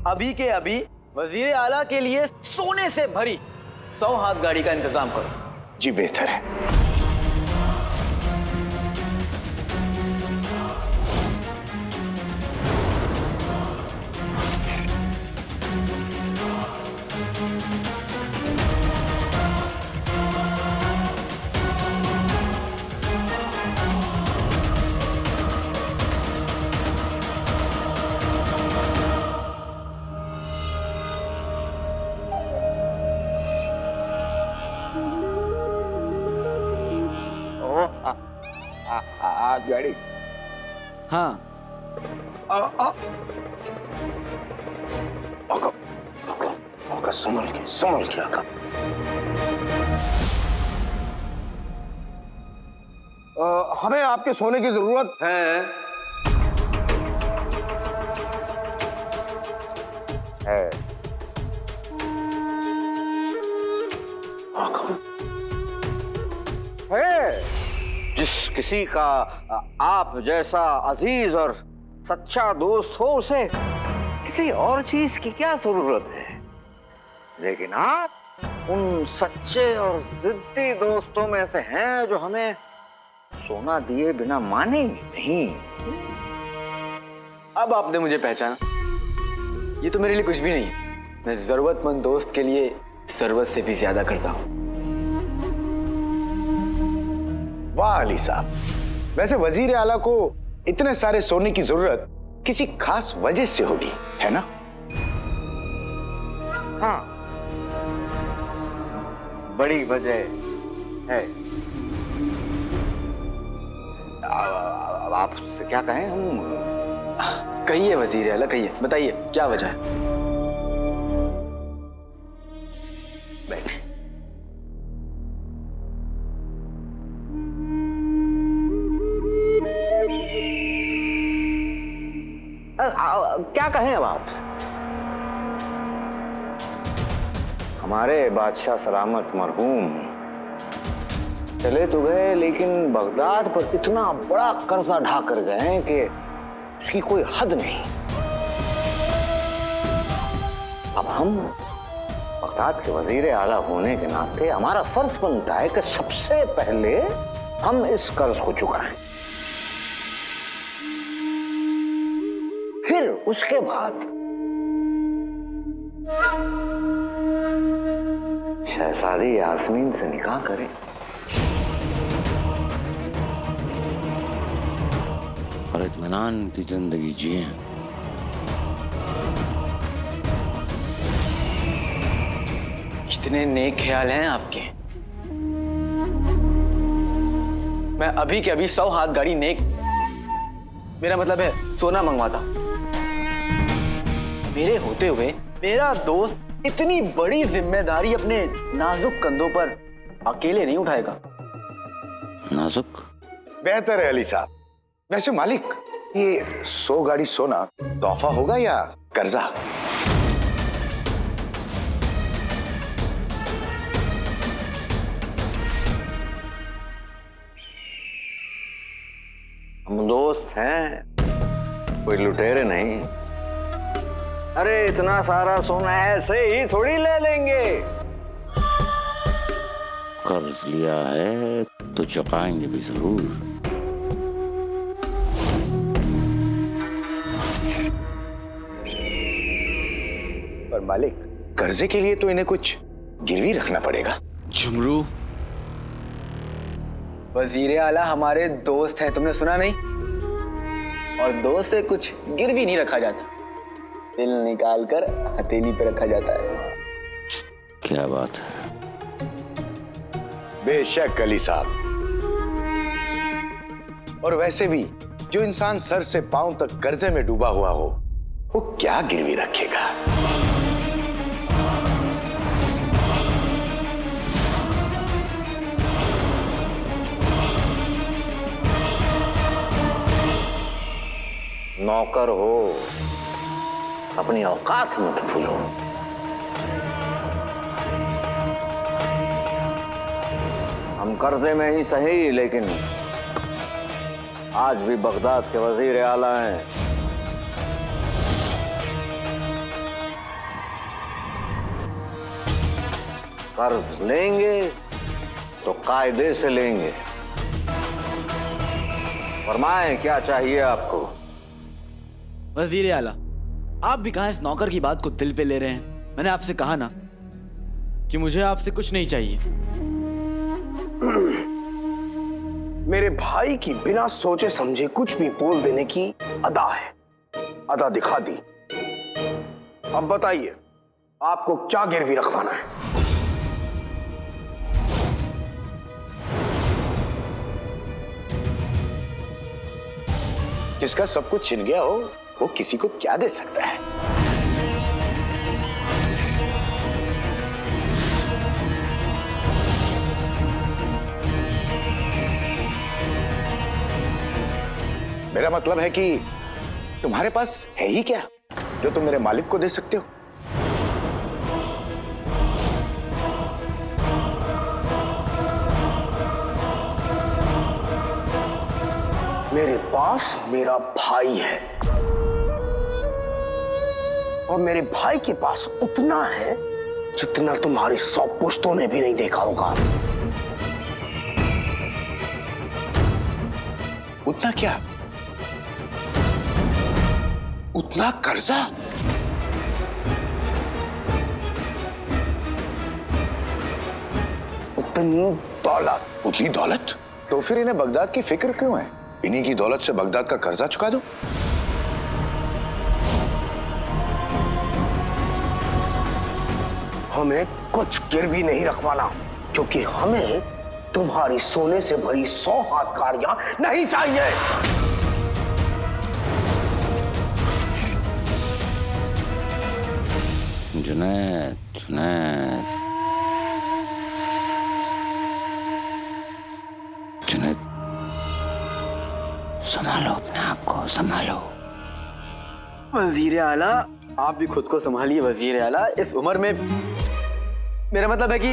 अभी के अभी वजीर आला के लिए सोने से भरी 100 हाथ गाड़ी का इंतजाम करो। जी बेहतर है। आज गाड़ी। हाँ। आका संभल के आका। हमें आपके सोने की जरूरत है। जिस किसी का आप जैसा अजीज और सच्चा दोस्त हो उसे किसी और चीज की क्या जरूरत है, लेकिन आप उन सच्चे और जिद्दी दोस्तों में से हैं जो हमें सोना दिए बिना मानेंगे नहीं। अब आपने मुझे पहचाना। ये तो मेरे लिए कुछ भी नहीं है। मैं जरूरतमंद दोस्त के लिए जरूरत से भी ज्यादा करता हूँ। वाह अली साहब, वैसे वजीर आला को इतने सारे सोने की जरूरत किसी खास वजह से होगी, है ना? हाँ, बड़ी वजह है। अब आपसे क्या कहें हम? कहिए वजीर आला, कहिए, बताइए क्या वजह है। बैठे। क्या कहें अब आपसे? हमारे बादशाह सलामत मरहूम चले तो गए, लेकिन बगदाद पर इतना बड़ा कर्जा ढा कर गए कि उसकी कोई हद नहीं। अब हम बगदाद के वजीर आला होने के नाते हमारा फर्ज बनता है कि सबसे पहले हम इस कर्ज को चुकाएं, फिर उसके बाद शहजादी यास्मीन से निकाह करें। और इत्मीनान की जिंदगी जिए। कितने नेक ख्याल हैं आपके। मैं अभी के अभी 100 हाथ गाड़ी नेक, मेरा मतलब है सोना मंगवाता। मेरे होते हुए मेरा दोस्त इतनी बड़ी जिम्मेदारी अपने नाजुक कंधों पर अकेले नहीं उठाएगा। नाजुक? बेहतर है अली साहब। वैसे मालिक, ये 100 गाड़ी सोना तोहफा होगा या कर्जा? हम दोस्त हैं, कोई लुटेरे नहीं। अरे इतना सारा सोना ऐसे ही थोड़ी ले लेंगे। कर्ज लिया है तो चुकाएंगे भी जरूर। पर मालिक, कर्जे के लिए तो इन्हें कुछ गिरवी रखना पड़ेगा। झुमरू, वजीर आला हमारे दोस्त हैं, तुमने सुना नहीं? और दोस्त से कुछ गिरवी नहीं रखा जाता, दिल निकाल कर हथेली पे रखा जाता है। क्या बात है। बेशक अली साहब। और वैसे भी जो इंसान सर से पांव तक कर्जे में डूबा हुआ हो, वो क्या गिरवी रखेगा? नौकर हो, अपनी औकात मत भूलो। हम कर्जे में ही सही, लेकिन आज भी बगदाद के वजीर आला हैं। कर्ज लेंगे तो कायदे से लेंगे। फरमाएं क्या चाहिए आपको? वजीर आला, आप भी कहाँ इस नौकर की बात को दिल पे ले रहे हैं? मैंने आपसे कहा ना कि मुझे आपसे कुछ नहीं चाहिए। मेरे भाई की बिना सोचे समझे कुछ भी बोल देने की अदा है, अदा दिखा दी। अब बताइए आपको क्या गिरवी रखवाना है? जिसका सब कुछ छिन गया हो वो किसी को क्या दे सकता है? मेरा मतलब है कि तुम्हारे पास है ही क्या जो तुम मेरे मालिक को दे सकते हो? मेरे पास मेरा भाई है और मेरे भाई के पास उतना है जितना तुम्हारी 100 पुश्तों ने भी नहीं देखा होगा। उतना क्या? उतना कर्जा? उतनी दौलत? उतनी दौलत? तो फिर इन्हें बगदाद की फिक्र क्यों है? इन्हीं की दौलत से बगदाद का कर्जा चुका दो। हमें कुछ गिरवी नहीं रखवाना, क्योंकि हमें तुम्हारी सोने से भरी 100 हाथ गाड़ियां नहीं चाहिए। जुनैद, जुनैद, जुनैद, संभालो अपने आप को, संभालो। वजीर आला, आप भी खुद को संभालिए वजीर आला। इस उम्र में मेरा मतलब है कि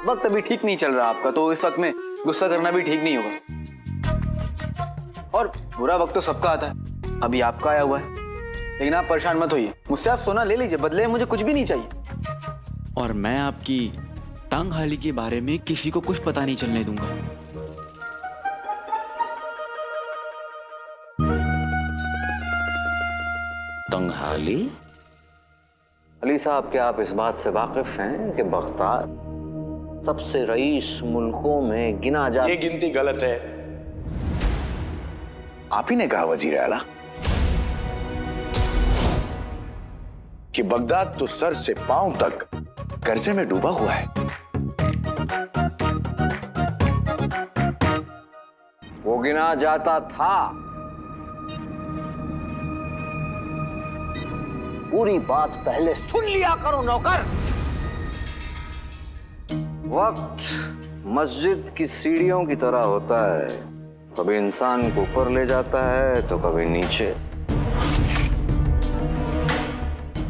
वक्त अभी ठीक नहीं चल रहा आपका, तो इस वक्त में गुस्सा करना भी ठीक नहीं होगा। और बुरा वक्त तो सबका आता है, अभी आपका आया हुआ है। लेकिन आप परेशान मत होइए, मुझसे आप सोना ले लीजिए, बदले मुझे कुछ भी नहीं चाहिए। और मैं आपकी तंगहाली के बारे में किसी को कुछ पता नहीं चलने दूंगा। तंगहाली? अली साहब, क्या आप इस बात से वाकिफ हैं कि बगदाद सबसे रईस मुल्कों में गिना जाता? ये गिनती गलत है। आप ही ने कहा वजीर आला कि बगदाद तो सर से पांव तक कर्जे में डूबा हुआ है। वो गिना जाता था। पूरी बात पहले सुन लिया करो नौकर। वक्त मस्जिद की सीढ़ियों की तरह होता है, कभी इंसान को ऊपर ले जाता है तो कभी नीचे।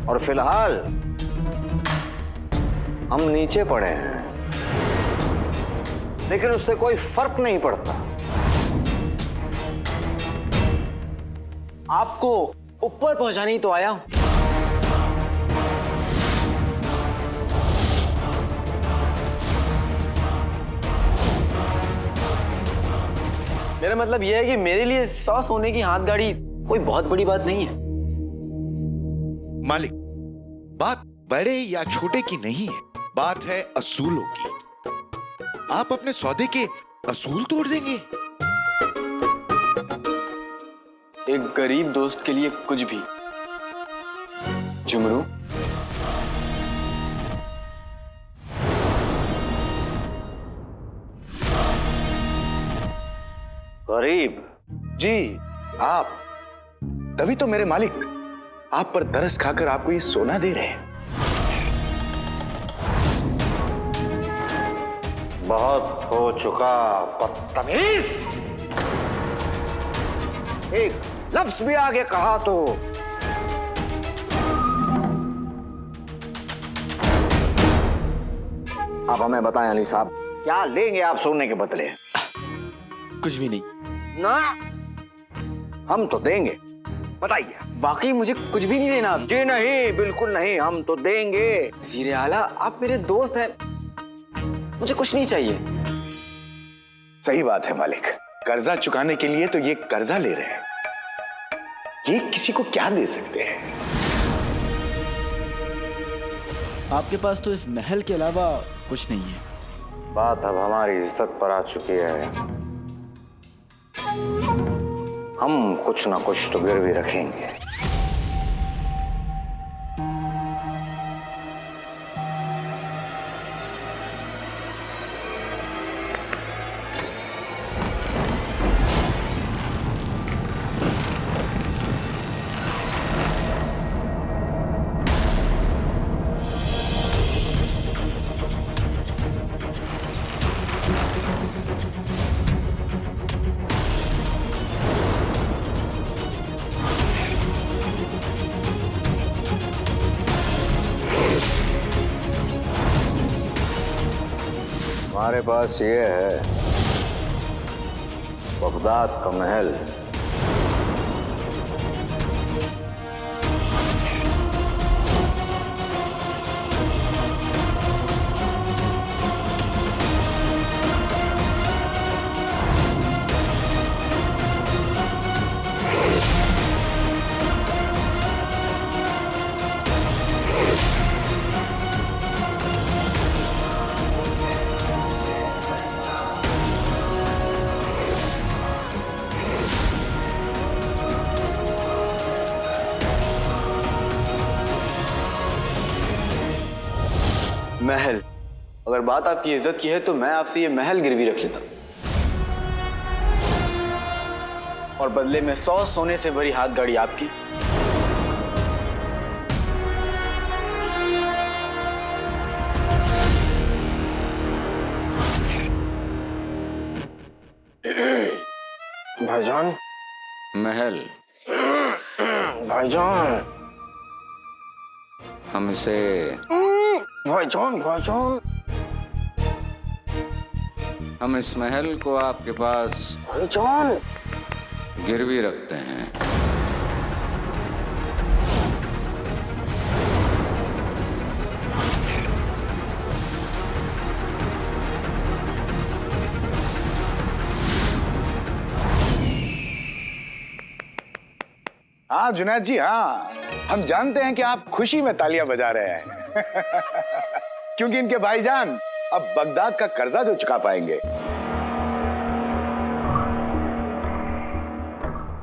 और फिलहाल हम नीचे पड़े हैं, लेकिन उससे कोई फर्क नहीं पड़ता। आपको ऊपर पहुंचाने ही तो आया हूं। मेरा मतलब यह है कि मेरे लिए 100 सोने की हाथ गाड़ी कोई बहुत बड़ी बात नहीं है। मालिक, बात बड़े या छोटे की नहीं है, बात है असूलों की। आप अपने सौदे के असूल तोड़ देंगे? एक गरीब दोस्त के लिए कुछ भी। जुमरू, गरीब? जी, आप। तभी तो मेरे मालिक आप पर तरस खाकर आपको ये सोना दे रहे हैं। बहुत हो चुका बदतमीज। एक लफ्ज भी आगे कहा तो आप हमें बताएं अली साहब, क्या लेंगे आप सोने के बदले? कुछ भी नहीं। ना, हम तो देंगे। बताइए। वाकई मुझे कुछ भी नहीं देना। जी नहीं, बिल्कुल नहीं, हम तो देंगे। वजीर आला आप मेरे दोस्त हैं, मुझे कुछ नहीं चाहिए। सही बात है मालिक, कर्जा चुकाने के लिए तो ये कर्जा ले रहे हैं, ये किसी को क्या दे सकते हैं। आपके पास तो इस महल के अलावा कुछ नहीं है। बात अब हमारी इज्जत पर आ चुकी है, हम कुछ ना कुछ तो गिरवी रखेंगे। हमारे पास ये है बगदाद का महल। महल, अगर बात आपकी इज्जत की है तो मैं आपसे ये महल गिरवी रख लेता और बदले में 100 सोने से भरी हाथ गाड़ी आपकी। भाईजान, महल, भाईजान, हम इसे भाईजान, भाईजान, हम इस महल को आपके पास भाईजान। गिरवी रखते हैं। हाँ जुनैद जी, हाँ हम जानते हैं कि आप खुशी में तालियां बजा रहे हैं क्योंकि इनके भाईजान अब बगदाद का कर्जा जो चुका पाएंगे।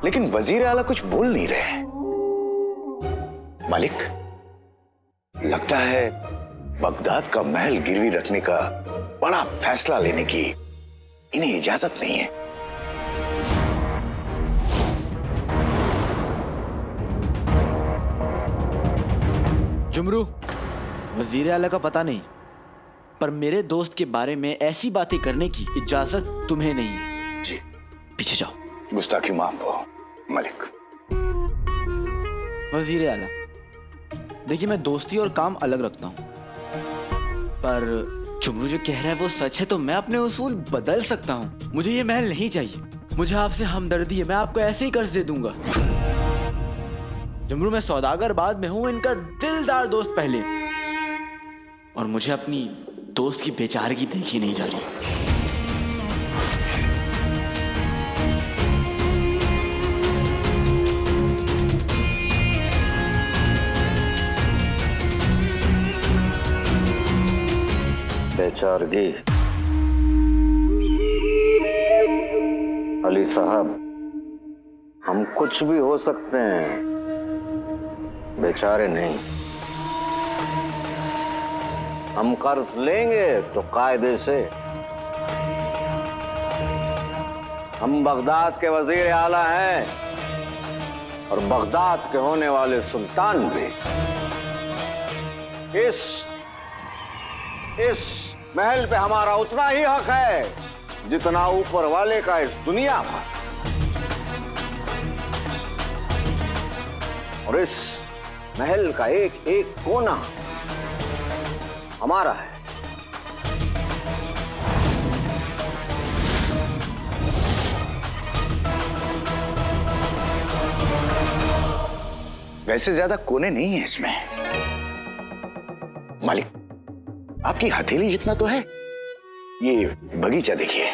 लेकिन वजीर आला कुछ बोल नहीं रहे। मालिक, लगता है बगदाद का महल गिरवी रखने का बड़ा फैसला लेने की इन्हें इजाजत नहीं है। जुमरू, वजीर आला का पता नहीं, पर मेरे दोस्त के बारे में ऐसी बातें करने की इजाजत तुम्हें नहीं है। जी, पीछे जाओ। गुस्ताखी माफ हो मालिक। वजीर आला, देखिए मैं दोस्ती और काम अलग रखता हूँ, पर जुमरू जो कह रहा है वो सच है तो मैं अपने उसूल बदल सकता हूँ। मुझे ये महल नहीं चाहिए, मुझे आपसे हमदर्दी है, मैं आपको ऐसे ही कर्ज दे दूंगा। जुमरू, मैं सौदागर बाद में हूँ, इनका दिलदार दोस्त पहले, और मुझे अपनी दोस्त की बेचारगी देखी नहीं जा रही। बेचारगी? अली साहब, हम कुछ भी हो सकते हैं, बेचारे नहीं। हम कर्ज लेंगे तो कायदे से। हम बगदाद के वजीर आला हैं और बगदाद के होने वाले सुल्तान भी। इस महल पे हमारा उतना ही हक है जितना ऊपर वाले का इस दुनिया पर। और इस महल का एक एक कोना हमारा है। वैसे ज्यादा कोने नहीं है इसमें। मालिक, आपकी हथेली जितना तो है। ये बगीचा देखिए,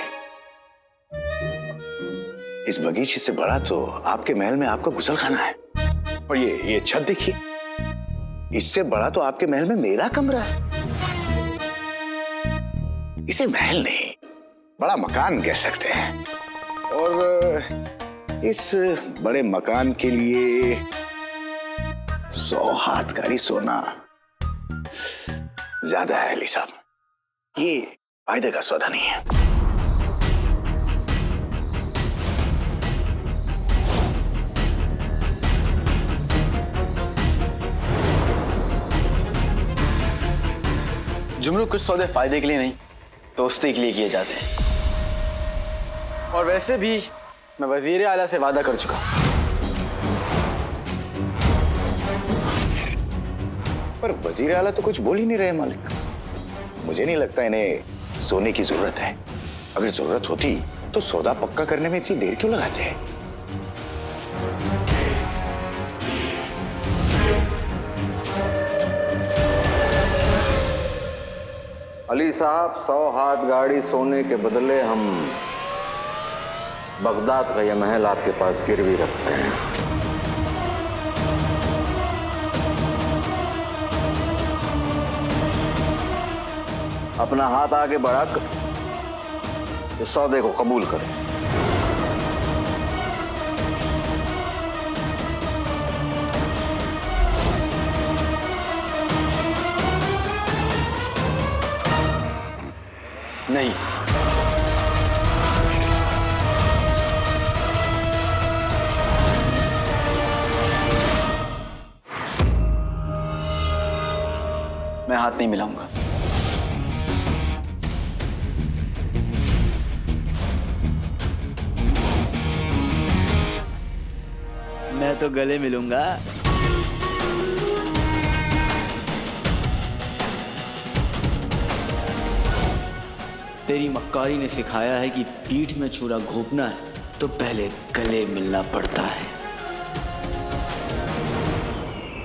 इस बगीचे से बड़ा तो आपके महल में आपका गुसलखाना है। और ये छत देखिए, इससे बड़ा तो आपके महल में मेरा कमरा है। इसे महल नहीं, बड़ा मकान कह सकते हैं। और इस बड़े मकान के लिए 100 हाथ गाड़ी सोना ज्यादा है अली साहब। ये फायदे का सौदा नहीं है। जुमरू, कुछ सौदे फायदे के लिए नहीं, दोस्ती के लिए किए जाते हैं। और वैसे भी मैं वजीर आला से वादा कर चुका हूं। पर वजीर आला तो कुछ बोल ही नहीं रहे मालिक। मुझे नहीं लगता इन्हें सोने की जरूरत है। अगर जरूरत होती तो सौदा पक्का करने में इतनी देर क्यों लगाते हैं? अली साहब, 100 हाथ गाड़ी सोने के बदले हम बगदाद का यह महल आपके पास गिरवी रखते हैं। अपना हाथ आगे बढ़ाकर इस सौदे को कबूल करें। नहीं, मैं हाथ नहीं मिलाऊंगा। मैं तो गले मिलूंगा। तेरी मक्कारी ने सिखाया है कि पीठ में छुरा घोंपना है तो पहले गले मिलना पड़ता है।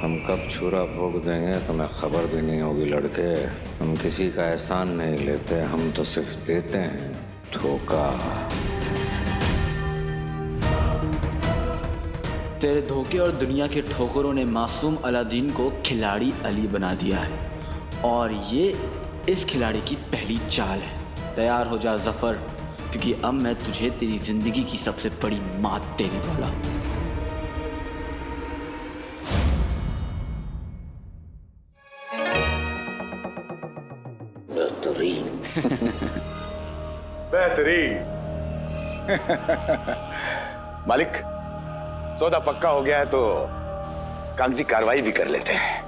हम कब छुरा भोग देंगे तुम्हें खबर भी नहीं होगी लड़के। हम किसी का एहसान नहीं लेते, हम तो सिर्फ देते हैं धोखा। तेरे धोखे और दुनिया के ठोकरों ने मासूम अलादीन को खिलाड़ी अली बना दिया है, और ये इस खिलाड़ी की पहली चाल है। तैयार हो जा जफर, क्योंकि अब मैं तुझे तेरी जिंदगी की सबसे बड़ी मात देने वाला हूं। बेहतरीन। मालिक, सौदा पक्का हो गया है तो कागजी कार्रवाई भी कर लेते हैं।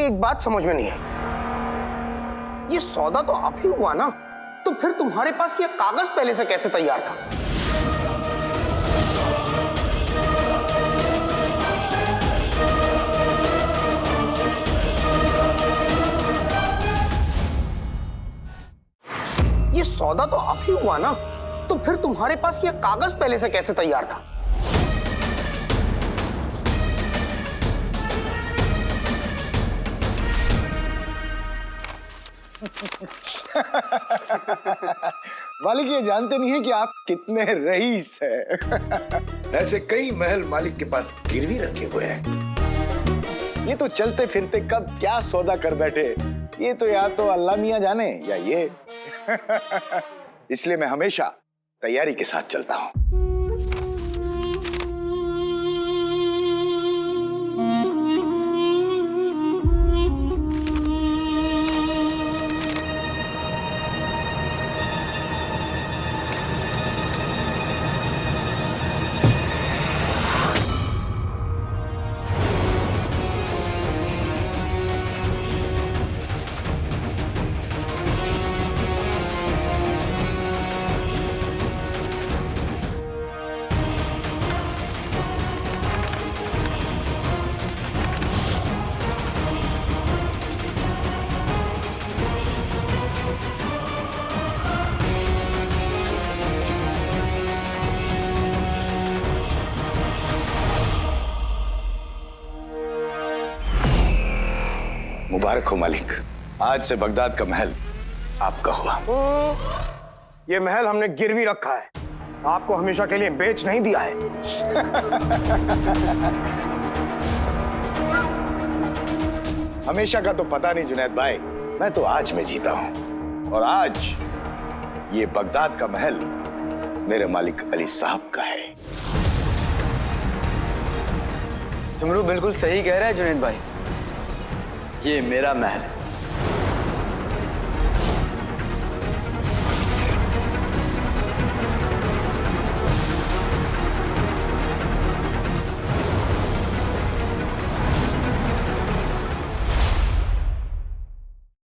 एक बात समझ में नहीं है, ये सौदा तो अब ही हुआ ना, तो फिर तुम्हारे पास ये कागज पहले से कैसे तैयार था? ये सौदा तो अब ही हुआ ना, तो फिर तुम्हारे पास ये कागज पहले से कैसे तैयार था? मालिक ये जानते नहीं है कि आप कितने रईस हैं। ऐसे कई महल मालिक के पास गिरवी रखे हुए हैं। ये तो चलते फिरते कब क्या सौदा कर बैठे, ये तो या तो अल्लाह मियां जाने या ये। इसलिए मैं हमेशा तैयारी के साथ चलता हूं। मुबारक हो मालिक, आज से बगदाद का महल आपका हुआ। ये महल हमने गिरवी रखा है, आपको हमेशा के लिए बेच नहीं दिया है। हमेशा का तो पता नहीं जुनैद भाई, मैं तो आज में जीता हूं, और आज ये बगदाद का महल मेरे मालिक अली साहब का है। जुमरू बिल्कुल सही कह रहा है जुनैद भाई, ये मेरा महल है।